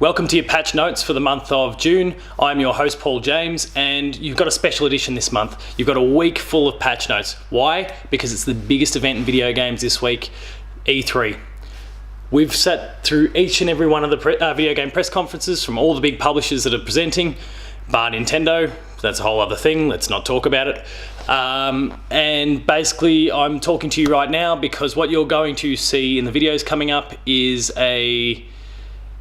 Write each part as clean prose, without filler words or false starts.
Welcome to your patch notes for the month of June. I'm your host, Paul James, and you've got a special edition this month. You've got a week full of patch notes. Why? Because it's the biggest event in video games this week, E3. We've sat through each and every one of the video game press conferences from all the big publishers that are presenting, bar Nintendo. That's a whole other thing. Let's not talk about it. And basically, I'm talking to you right now because what you're going to see in the videos coming up is a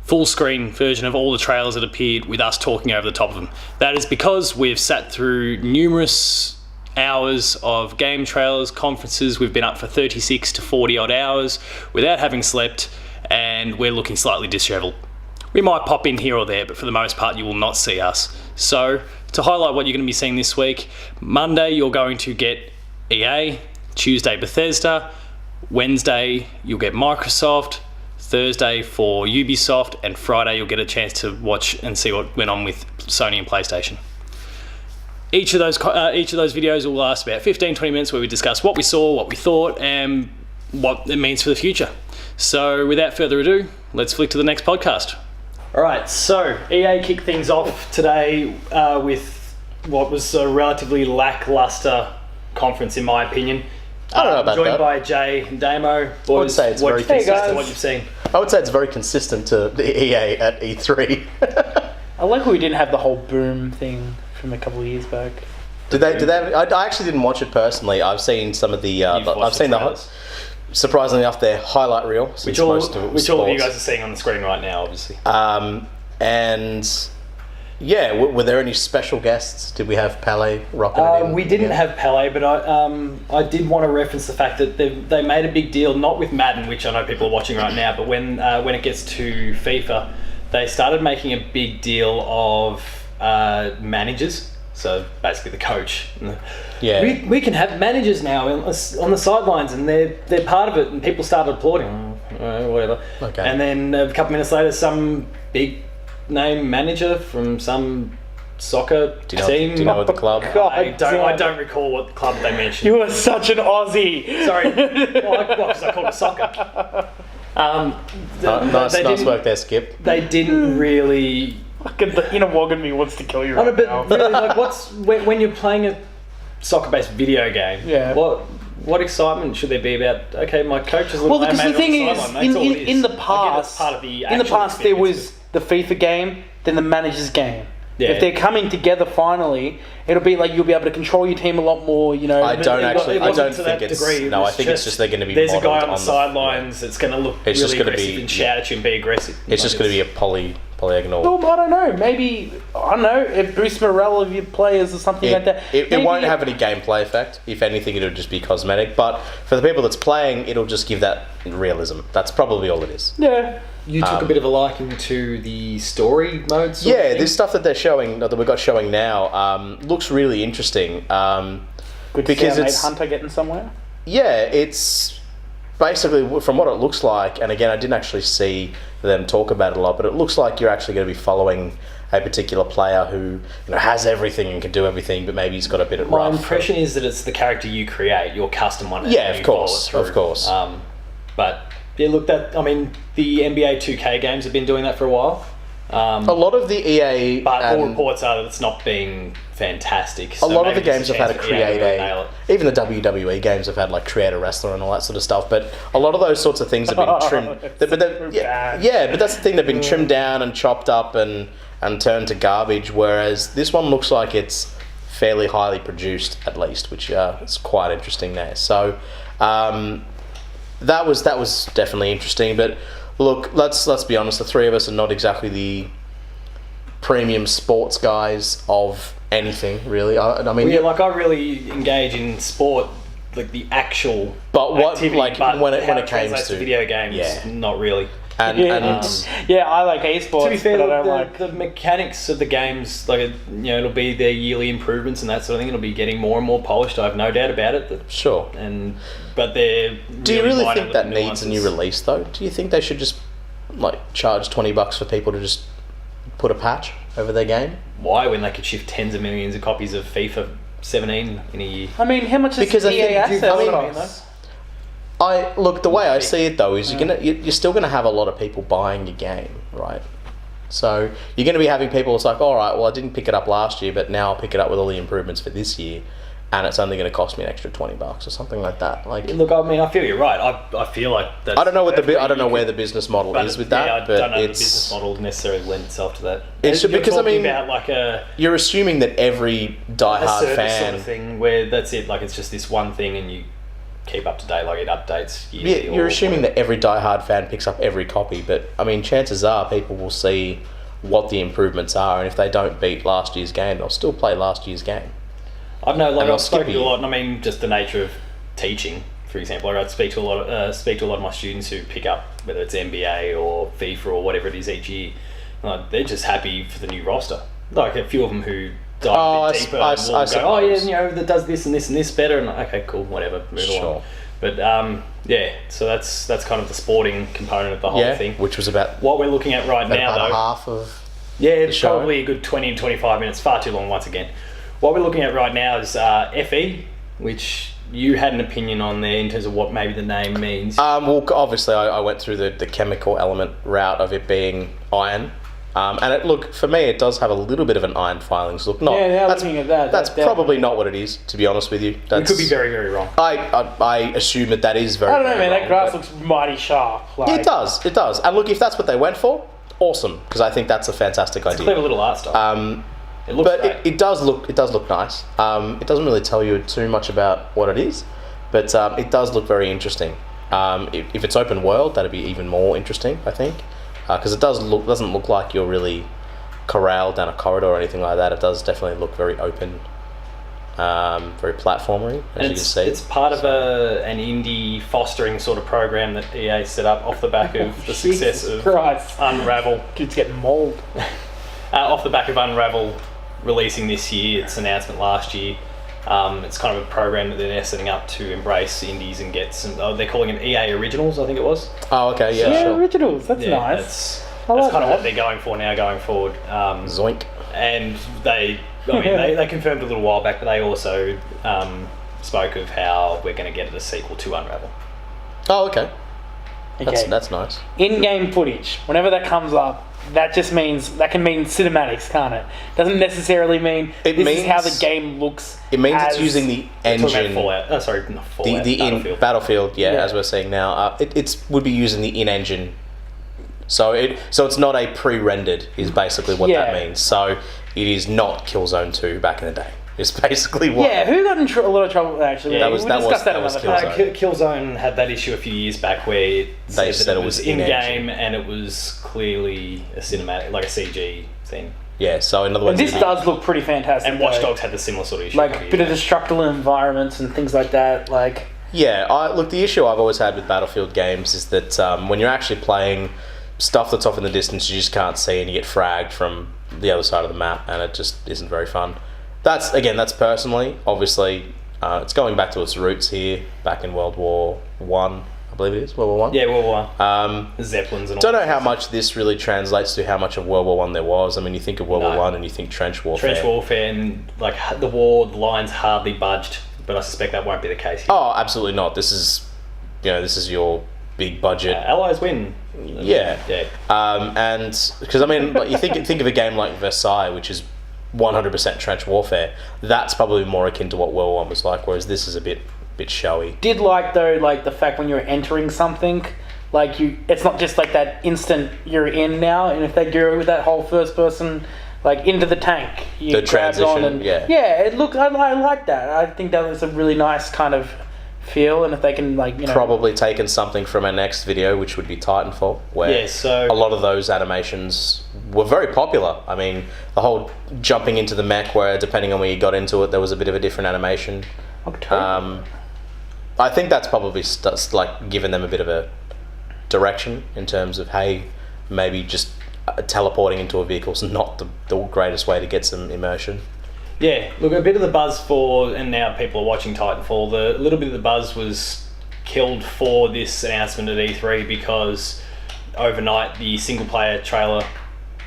full screen version of all the trailers that appeared with us talking over the top of them. That is because we've sat through numerous hours of game trailers, conferences. We've been up for 36 to 40 odd hours without having slept, and we're looking slightly disheveled. We might pop in here or there, but for the most part you will not see us. So to highlight what you're going to be seeing this week, Monday you're going to get EA, Tuesday Bethesda, Wednesday you'll get Microsoft, Thursday for Ubisoft, and Friday you'll get a chance to watch and see what went on with Sony and PlayStation. Each of those videos will last about 15-20 minutes where we discuss what we saw, what we thought, and what it means for the future. So without further ado, let's flick to the next podcast. Alright, so EA kicked things off today with what was a relatively lackluster conference in my opinion. I don't know about joined that. by Jay and Damo. Boys, I would say it's very consistent to what you've seen. I would say it's very consistent to the EA at E3. I like how we didn't have the whole boom thing from a couple of years back. Did they? I actually didn't watch it personally. I've seen some of the. I've seen the. Surprisingly enough, their highlight reel, which all of you guys are seeing on the screen right now, obviously. And yeah, were there any special guests? Did we have Pele rocking it in? We didn't have Pele, but I did want to reference the fact that they made a big deal, not with Madden, which I know people are watching right now, but when it gets to FIFA, they started making a big deal of managers. So basically the coach. Yeah. We can have managers now on the sidelines, and they're part of it, and people started applauding. Whatever. Okay. And then a couple minutes later, some big name manager from some soccer team. Do you know what the club? I don't recall what club they mentioned. You are such an Aussie. Sorry. Because I called it soccer. Nice work there, Skip. They didn't really. The inner wog in me wants to kill you right now. Really, like, when you're playing a soccer-based video game? Yeah. What excitement should there be about? Okay, my coach is. Well, because the thing is, in the past, there was the FIFA game, then the manager's game. Yeah. If they're coming together finally, it'll be like you'll be able to control your team a lot more. You know. I don't think it's just they're going to be. There's a guy on the sidelines that's going to look really aggressive and shout at you and be aggressive. It's just going to be a polygonal. Well, I don't know. Maybe it boosts morale of your players or something like that. It won't have any gameplay effect. If anything, it'll just be cosmetic. But for the people that's playing, it'll just give that realism. That's probably all it is. Yeah. You took a bit of a liking to the story modes. Yeah, this stuff that they're showing, that we've got showing now, looks really interesting. Good to see our mate Hunter getting somewhere. Yeah, it's basically from what it looks like, and again, I didn't actually see them talk about it a lot, but it looks like you're actually going to be following a particular player who has everything and can do everything, but maybe he's got a bit of rough. My impression is that it's the character you create, your custom one. Yeah, of course. But yeah, look, the NBA 2K games have been doing that for a while. A lot of the EA... But all reports are that it's not being fantastic. A lot of the games have had even the WWE games have had create a wrestler and all that sort of stuff, but a lot of those sorts of things have been trimmed. But that's the thing, they've been trimmed down and chopped up and turned to garbage, whereas this one looks like it's fairly highly produced, at least, which is quite interesting there. So that was definitely interesting, but look, let's be honest, the three of us are not exactly the premium sports guys of anything, really. I really engage in sport, like the actual activity, when it came to video games, not really. I like esports. To be fair, but I don't the mechanics of the games, it'll be their yearly improvements and that sort of thing. It'll be getting more and more polished. I have no doubt about it. Sure. But they're. Do you really think that needs a new release though? Do you think they should just charge $20 for people to just put a patch over their game? Why, when they could shift tens of millions of copies of FIFA 17 in a year? I mean, how much is EA assets? The way I see it though is you're still gonna have a lot of people buying your game, right? So you're going to be having people. It's like, all right, well, I didn't pick it up last year, but now I'll pick it up with all the improvements for this year, and it's only going to cost me an extra $20 or something like that. Like, look, I mean, I feel you're right. I feel like that's I don't know where the business model is with that. I don't know the business model necessarily lends itself to that. It's because I mean, about like you're assuming that every diehard fan sort of thing where that's it. Like it's just this one thing, and you keep up to date. Like it updates. Yeah, you're assuming that every diehard fan picks up every copy, but I mean, chances are people will see what the improvements are, and if they don't beat last year's game, they'll still play last year's game. I know, like I've spoken to a lot, and I mean, just the nature of teaching, for example. I speak to a lot of my students who pick up whether it's NBA or FIFA or whatever it is each year. They're just happy for the new roster. Like a few of them who dive a bit deeper will go, oh yeah, that does this and this and this better, and okay, cool, whatever, move on. But yeah, so that's kind of the sporting component of the whole thing. Which was about what we're looking at right now, about though. Half of it's probably a good 20 to 25 minutes, far too long once again. What we're looking at right now is FE, which you had an opinion on there in terms of what maybe the name means. Well, obviously, I went through the chemical element route of it being iron. And for me, it does have a little bit of an iron filings look. Looking at that, that's probably not what it is, to be honest with you. It could be very, very wrong. I assume that is very, I don't know, very man. wrong, that grass looks mighty sharp. It does. And look, if that's what they went for, awesome, because I think that's a fantastic idea. It's a clever little art style. It looks great. It does look nice. It doesn't really tell you too much about what it is, but it does look very interesting. If it's open world, that'd be even more interesting, I think, because it doesn't look like you're really corralled down a corridor or anything like that. It does definitely look very open, very platformery, as you can see. It's part of an indie fostering sort of program that EA set up off the back of the success of Unravel. Kids getting mauled. Off the back of Unravel releasing this year, its announcement last year. It's kind of a program that they're setting up to embrace indies and get some. They're calling it EA Originals, I think it was. Oh, okay, yeah, sure. Originals. That's nice. That's kind of what they're going for now, going forward. Zoink. And they confirmed a little while back, but they also spoke of how we're going to get a sequel to Unravel. Oh, okay. That's nice. In-game footage, whenever that comes up, that just means that can mean cinematics, can't it? Doesn't necessarily mean this is how the game looks. It means it's using the engine. Fallout. Not Fallout. Battlefield. As we're seeing now, it would be using the in-engine. So it's not a pre-rendered. Is basically what that means. So it is not Killzone 2 back in the day. It's basically what. Yeah, who got in a lot of trouble with that, actually? Yeah, that was Killzone. Killzone had that issue a few years back where they said it was in-game and it was clearly a cinematic, like a CG thing. Yeah, so in other words... And this does look pretty fantastic. And Watch Dogs had the similar sort of issue. Like, a bit of destructible environments and things like that, like... Yeah, look, the issue I've always had with Battlefield games is that when you're actually playing stuff that's off in the distance, you just can't see and you get fragged from the other side of the map, and it just isn't very fun. That's personally, obviously, it's going back to its roots here, back in World War One, I believe it is, World War One? Yeah, World War One. Zeppelins and all. Don't know how much this really translates to how much of World War One there was. I mean, you think of World War One and you think trench warfare. Trench warfare, and like the lines hardly budged, but I suspect that won't be the case here. Oh, absolutely not. This is your big budget. Allies win. Yeah. And because I mean, like, you think of a game like Versailles, which is 100% trench warfare. That's probably more akin to what World War One was like, whereas this is a bit showy. Did like the fact when you're entering something, it's not just like that instant you're in now, and if they go with that whole first person like into the tank, you the transition, on and it looked. I like that. I think that was a really nice kind of feel, and if they can probably taken something from our next video, which would be Titanfall, where a lot of those animations were very popular. I mean, the whole jumping into the mech, where depending on where you got into it, there was a bit of a different animation. Okay. I think that's probably like given them a bit of a direction in terms of, hey, maybe just teleporting into a vehicle is not the greatest way to get some immersion. Yeah, look, a bit of the buzz and now people are watching Titanfall, a little bit of the buzz was killed for this announcement at E3 because overnight the single player trailer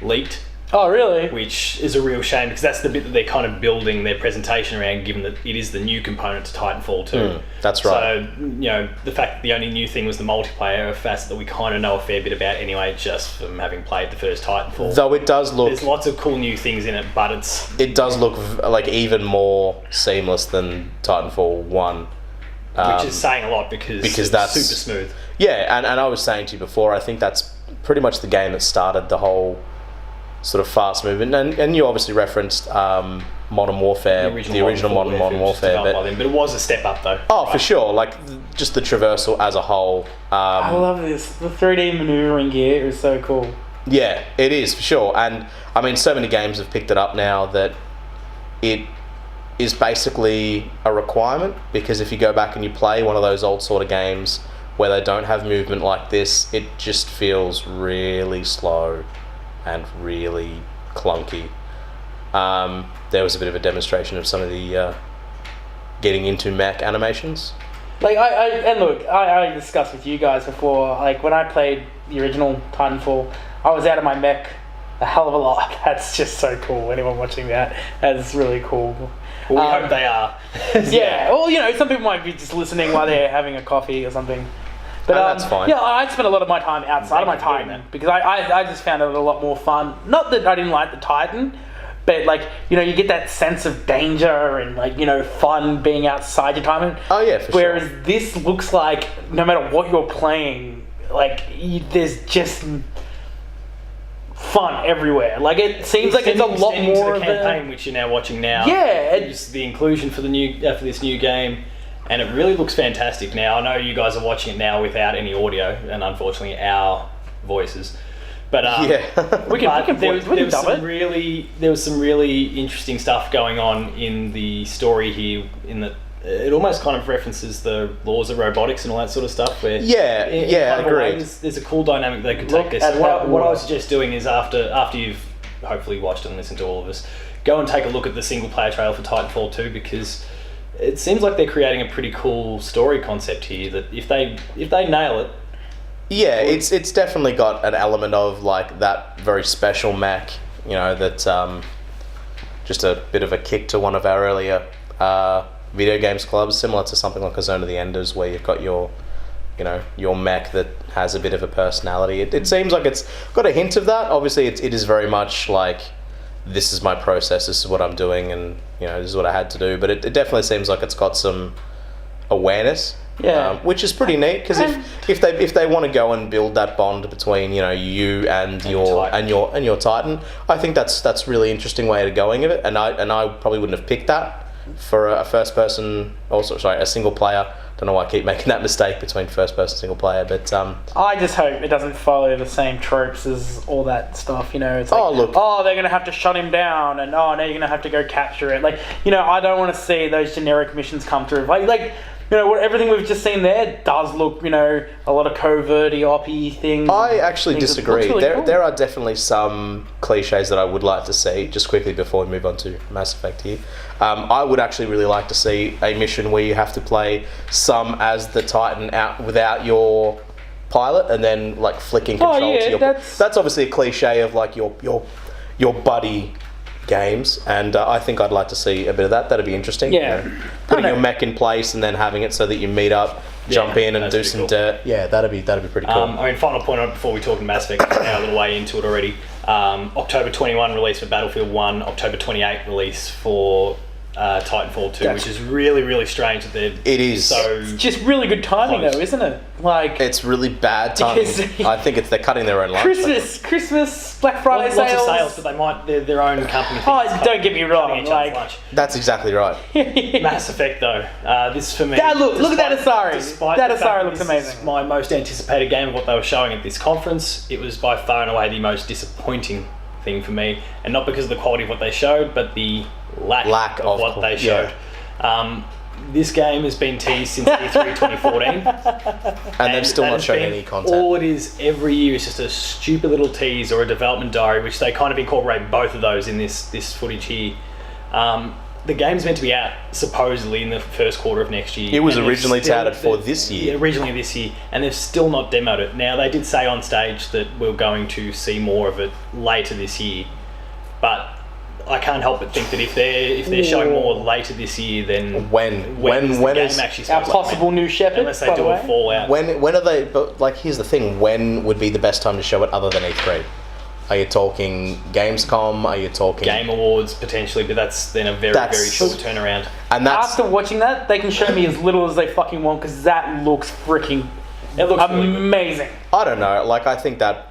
leaked. Oh, really? Which is a real shame because that's the bit that they're kind of building their presentation around, given that it is the new component to Titanfall 2. That's right. So, the fact that the only new thing was the multiplayer, a facet that we kind of know a fair bit about anyway, just from having played the first Titanfall. Though it does look... There's lots of cool new things in it, but it does look like even more seamless than Titanfall 1. Which is saying a lot because that's super smooth. Yeah, and I was saying to you before, I think that's pretty much the game that started the whole sort of fast movement. And you obviously referenced Modern Warfare, the original Modern Warfare. But it was a step up though. Oh, right? For sure. Like, just the traversal as a whole. I love this. The 3D maneuvering gear is so cool. Yeah, it is, for sure. And, I mean, so many games have picked it up now that it is basically a requirement, because if you go back and you play one of those old sort of games where they don't have movement like this, it just feels really slow and really clunky. There was a bit of a demonstration of some of the getting into mech animations. Like I discussed with you guys before, like when I played the original Titanfall, I was out of my mech a hell of a lot. That's just so cool. Anyone watching that's really cool. Well, we hope they are. Yeah. Well, some people might be just listening while they're having a coffee or something. But that's fine. Yeah, I spent a lot of my time outside of my Titan because I just found it a lot more fun. Not that I didn't like the Titan, but you get that sense of danger and fun being outside your Titan. Oh yeah, for Whereas sure. this looks like no matter what you're playing, there's just fun everywhere. It seems like it's a lot more of the campaign, which you're now watching now. Yeah, it's the inclusion for this new game. And it really looks fantastic. Now, I know you guys are watching it now without any audio, and unfortunately our voices. But there was some really interesting stuff going on in the story here. In that it almost kind of references the laws of robotics and all that sort of stuff. Where I agree. There's a cool dynamic they could take this. What I would suggest doing is after you've hopefully watched and listened to all of us, go and take a look at the single player trailer for Titanfall 2, because it seems like they're creating a pretty cool story concept here that if they nail it... Yeah, it's definitely got an element of that very special mech, that's just a bit of a kick to one of our earlier video games clubs, similar to something like a Zone of the Enders, where you've got your mech that has a bit of a personality. It seems like it's got a hint of that. Obviously, it is very much this is my process, this is what I'm doing, and this is what I had to do. But it definitely seems like it's got some awareness, which is pretty neat. Because if they want to go and build that bond between you and your Titan, I think that's really interesting way of going of it. And I probably wouldn't have picked that for a first person, a single player. Don't know why I keep making that mistake between first person single player, but I just hope it doesn't follow the same tropes as all that stuff. It's they're gonna have to shut him down, and now you're gonna have to go capture it. I don't want to see those generic missions come through. Everything we've just seen there does look, a lot of covert oppy things. I actually disagree. Really cool. There are definitely some cliches that I would like to see. Just quickly before we move on to Mass Effect here, I would actually really like to see a mission where you have to play some as the Titan out without your pilot, and then flicking control to your. That's obviously a cliche of your buddy games, and I think I'd like to see a bit of that. That'd be interesting. Yeah, putting your mech in place and then having it so that you meet up, jump in, and do some dirt. Yeah, that'd be pretty cool. Final point on before we talk to Mass Effect, now a little way into it already. October 21 release for Battlefield 1, October 28 release for Titanfall 2, which is really, really strange that they're... It is. It's just really good timing though, isn't it? It's really bad timing. I think they're cutting their own lunch. Christmas, Black Friday sales. Lots of sales, but they might... Their own company... don't get me wrong. That's exactly right. Mass Effect though. This for me... Look at that Asari. That Asari looks amazing. This is my most anticipated game of what they were showing at this conference. It was by far and away the most disappointing thing for me, and not because of the quality of what they showed, but the lack of what they showed. This game has been teased since E3 2014, and they've still not shown any content. All it is every year is just a stupid little tease or a development diary, which they kind of incorporate both of those in this footage here. The game's meant to be out supposedly in the first quarter of next year. It was originally touted for this year. Originally this year, and they've still not demoed it. Now, they did say on stage that we're going to see more of it later this year. but I can't help but think that if they're showing more later this year, then when is actually our possible new Shepherd? Unless they do a Fallout. When are they? But like, here's the thing: when would be the best time to show it other than E3? Are you talking Gamescom? Are you talking Game Awards potentially? But that's then a very short turnaround. And after watching that, they can show me as little as they fucking want because that looks freaking amazing. Really, I don't know. Like, I think that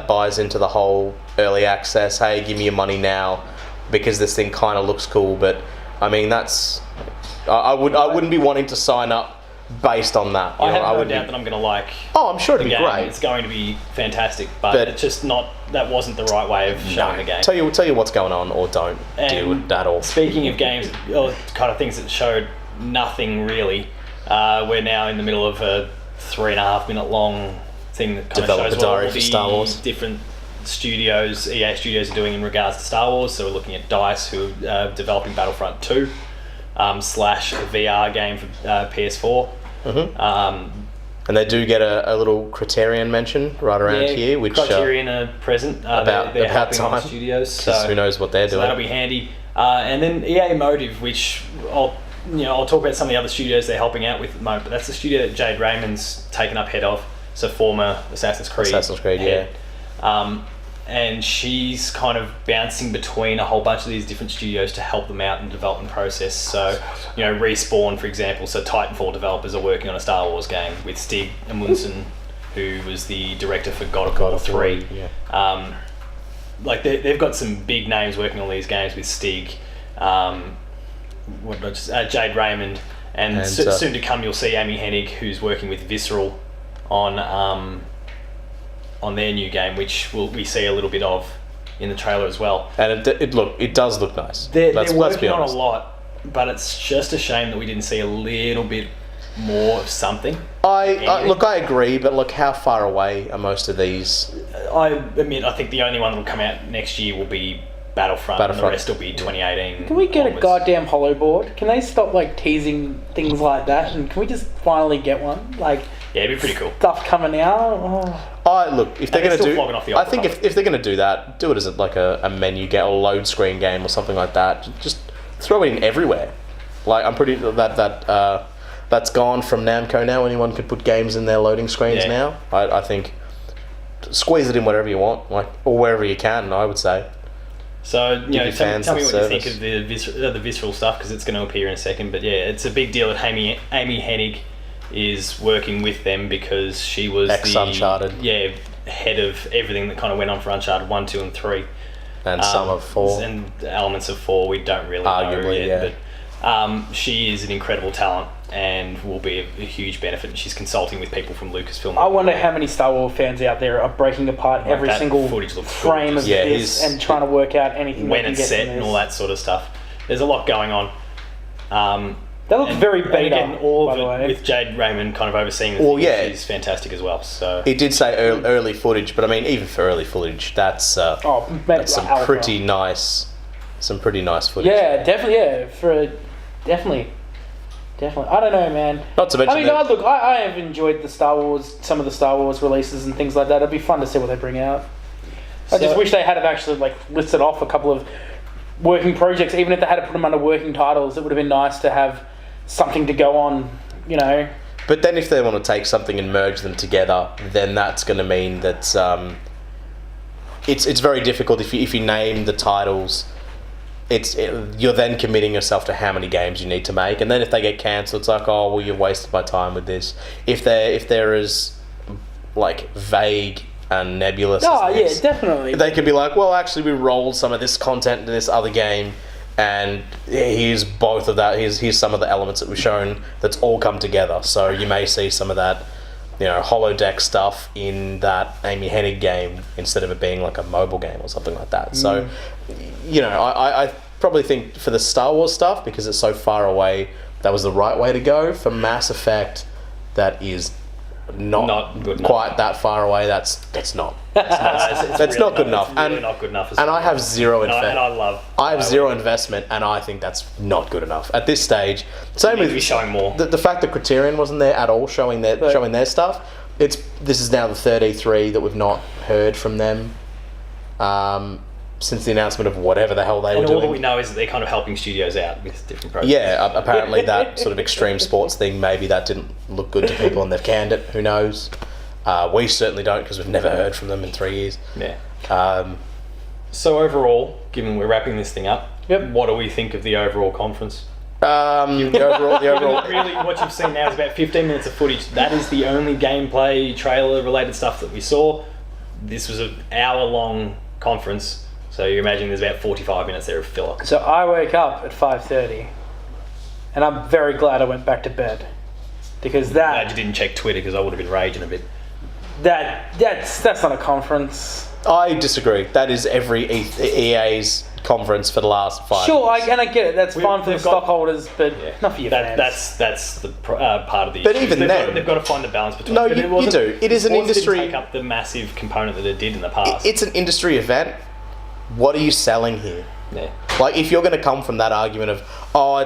buys into the whole early access. Hey, give me your money now, because this thing kind of looks cool. But I mean, I wouldn't be wanting to sign up based on that. I have no doubt that I'm going to like. Oh, I'm sure it'd be great. It's going to be fantastic, but it's just not. That wasn't the right way of showing the game. Tell you what's going on, or don't deal with that. Or speaking of games, or kind of things that showed nothing really, we're now in the middle of a 3.5 minute long thing that kind of shows what all the Star Wars. Different studios, EA studios, are doing in regards to Star Wars. So we're looking at DICE, who are developing Battlefront 2 / a VR game for PS4. Mm-hmm. And they do get a little Criterion mention right around here, which Criterion are present. They're helping time. Studios, so who knows what they're doing. That'll be handy. And then EA Motive, which I'll talk about some of the other studios they're helping out with at the moment, but that's the studio that Jade Raymond's taken up head of. So former Assassin's Creed, head. And she's kind of bouncing between a whole bunch of these different studios to help them out in the development process. So, Respawn, for example, so Titanfall developers are working on a Star Wars game with Stig Amundsen, who was the director for God of War 3. Yeah. They've got some big names working on these games with Stig, Jade Raymond, and soon to come you'll see Amy Hennig, who's working with Visceral on their new game, which we see a little bit of in the trailer as well. And it does look nice. They're working on a lot, but it's just a shame that we didn't see a little bit more of something. I agree, but look, how far away are most of these? I think the only one that will come out next year will be Battlefront. And the rest will be 2018. Can we get a goddamn Hollow board? Can they stop teasing things like that, and can we just finally get one? Yeah, it'd be pretty cool. Stuff coming out. Look, if they're going to do, I think if they're going to do that, do it as a menu game, a load screen game or something like that. Just throw it in everywhere. I'm pretty that's gone from Namco now. Anyone could put games in their loading screens now. I think squeeze it in whatever you want, or wherever you can. I would say. So tell me what you think of the visceral stuff, because it's going to appear in a second. But yeah, it's a big deal that Amy Hennig is working with them, because she was Uncharted. Head of everything that kind of went on for Uncharted 1, 2 and 3. And some of 4. And elements of 4 we don't really know yet. But she is an incredible talent and will be a huge benefit. She's consulting with people from Lucasfilm. I wonder how many Star Wars fans out there are breaking apart every single frame of this and trying to work out anything when it's set and all that sort of stuff. There's a lot going on. That looks very beat up, all of it, with Jade Raymond kind of overseeing the thing, which is fantastic as well. So it did say early footage, but I mean, even for early footage, that's some pretty nice footage. Yeah, definitely. Yeah, definitely. I don't know, man. Not to mention, look, I have enjoyed some of the Star Wars releases and things like that. It'd be fun to see what they bring out. I just wish they had actually listed off a couple of working projects, even if they had to put them under working titles. It would have been nice to have something to go on, But then if they want to take something and merge them together, then that's going to mean that it's very difficult if you name the titles. You're then committing yourself to how many games you need to make, and then if they get cancelled, it's like, oh well, you've wasted my time with this. If there is vague and nebulous, definitely, they could be like, well, actually, we rolled some of this content into this other game, and here's both of that. Here's some of the elements that we've shown that's all come together. So you may see some of that, holodeck stuff in that Amy Hennig game instead of it being a mobile game or something like that. So, I probably think for the Star Wars stuff, because it's so far away, that was the right way to go. For Mass Effect, that is not good quite that far away. That's not. That's not good enough. It's really not good enough. And I have zero investment. I have zero investment, and I think that's not good enough at this stage. Same with showing more. The fact that Criterion wasn't there at all, showing their stuff. This is now the third E3 that we've not heard from them. since the announcement of whatever the hell they were doing. And all that we know is that they're kind of helping studios out with different projects. Yeah, apparently that sort of extreme sports thing, maybe that didn't look good to people and they've canned it. Who knows? We certainly don't, because we've never heard from them in 3 years. Yeah. So overall, given we're wrapping this thing up, what do we think of the overall conference? The overall Really, what you've seen now is about 15 minutes of footage. That is the only gameplay, trailer-related stuff that we saw. This was an hour-long conference, so you imagine there's about 45 minutes there of filler. So I woke up at 5:30, and I'm very glad I went back to bed, because that. Glad you didn't check Twitter, because I would have been raging a bit. That's not a conference. I disagree. That is every EA's conference for the last 5 Sure, years. I get it. That's fine for the stockholders, but not for your fans. That's the part of the But issue. even then... They've got to find the balance between... No, you do. It is an industry... Didn't take up the massive component that it did in the past. It's an industry event. What are you selling here? Yeah. Like, if you're going to come from that argument of,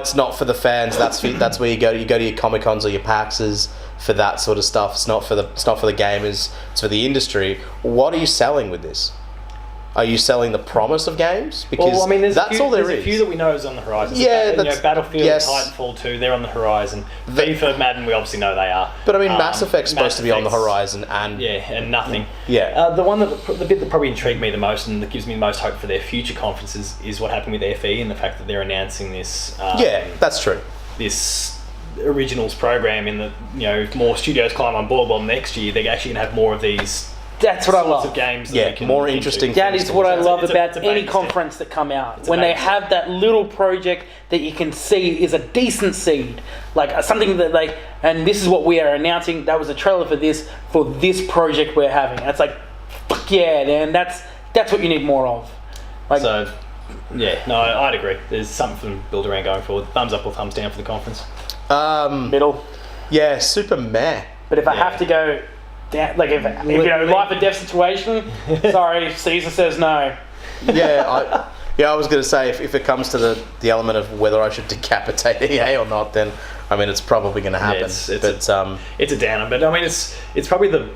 it's not for the fans, that's where you go to your Comic-Cons or your PAXs for that sort of stuff. It's not for the gamers, it's for the industry. What are you selling with this? Are you selling the promise of games? Because that's all there is. There's a few that we know is on the horizon. Yeah, Battlefield, yes. Titanfall 2, they're on the horizon. FIFA, Madden, we obviously know they are. But Mass Effect's supposed to be on the horizon, and and nothing. Yeah. The bit that probably intrigued me the most and that gives me the most hope for their future conferences is what happened with FE and the fact that they're announcing this. That's true. This Originals program in the more studios climb on board. Well, next year they're actually going to have more of these. That's what I love. Of games that we can more interesting. That is what I love about any conference that come out. When they have that little project that you can see is a decent seed, like something that and this is what we are announcing. That was a trailer for this project we're having. That's like, fuck yeah, man. That's what you need more of. I'd agree. There's something for them to build around going forward. Thumbs up or thumbs down for the conference. Middle. Yeah, super meh. But if I have to go. If life or death situation, sorry, Caesar says no. I was going to say if it comes to the element of whether I should decapitate EA or not, then it's probably going to happen. It's a downer, but it's probably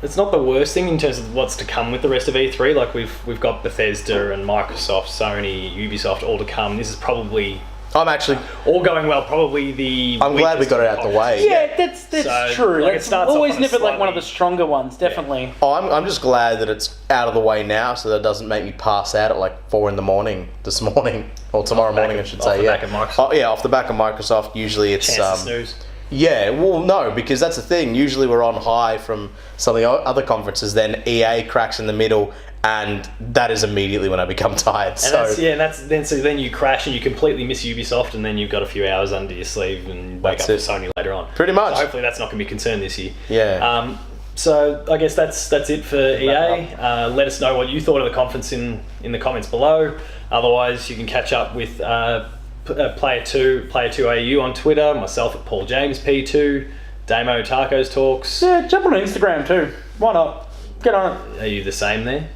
it's not the worst thing in terms of what's to come with the rest of E3. Like we've got Bethesda and Microsoft, Sony, Ubisoft all to come. This is probably. I'm actually all going well. Probably the. I'm glad we got it out the way. Yeah, that's true. It's always never one of the stronger ones. Definitely. Yeah. I'm just glad that it's out of the way now, so that it doesn't make me pass out at 4 a.m. this morning or tomorrow morning, I should say. Off the back of Microsoft. Off the back of Microsoft. Usually it's chance to snooze. Yeah, well, no, because that's the thing. Usually we're on high from some of the other conferences. Then EA cracks in the middle. And that is immediately when I become tired. Then you crash and you completely miss Ubisoft, and then you've got a few hours under your sleeve and wake up with Sony later on. Pretty much. So hopefully that's not going to be a concern this year. Yeah. So I guess that's it for EA. Let us know what you thought of the conference in the comments below. Otherwise, you can catch up with Player 2 AU on Twitter. Myself at Paul James P2. Damo Tacos Talks. Yeah, jump on Instagram too. Why not? Get on it. Are you the same there?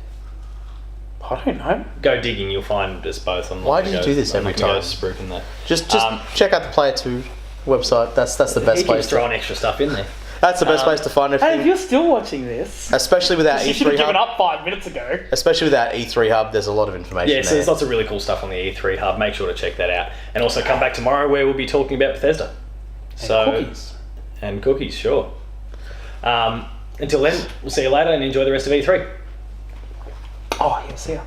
I don't know. Go digging, you'll find us both on. Why do you do this every time? Just check out the Player 2 website. That's the best place. Throwing extra stuff in there. That's the best place to find everything. Hey, if you're still watching this, especially without E3 you should have given up 5 minutes ago. Especially without E3 Hub, there's a lot of information. So there's lots of really cool stuff on the E3 Hub. Make sure to check that out, and also come back tomorrow where we'll be talking about Bethesda. Cookies. And cookies, sure. Until then, we'll see you later and enjoy the rest of E3. Oh, yeah, see ya.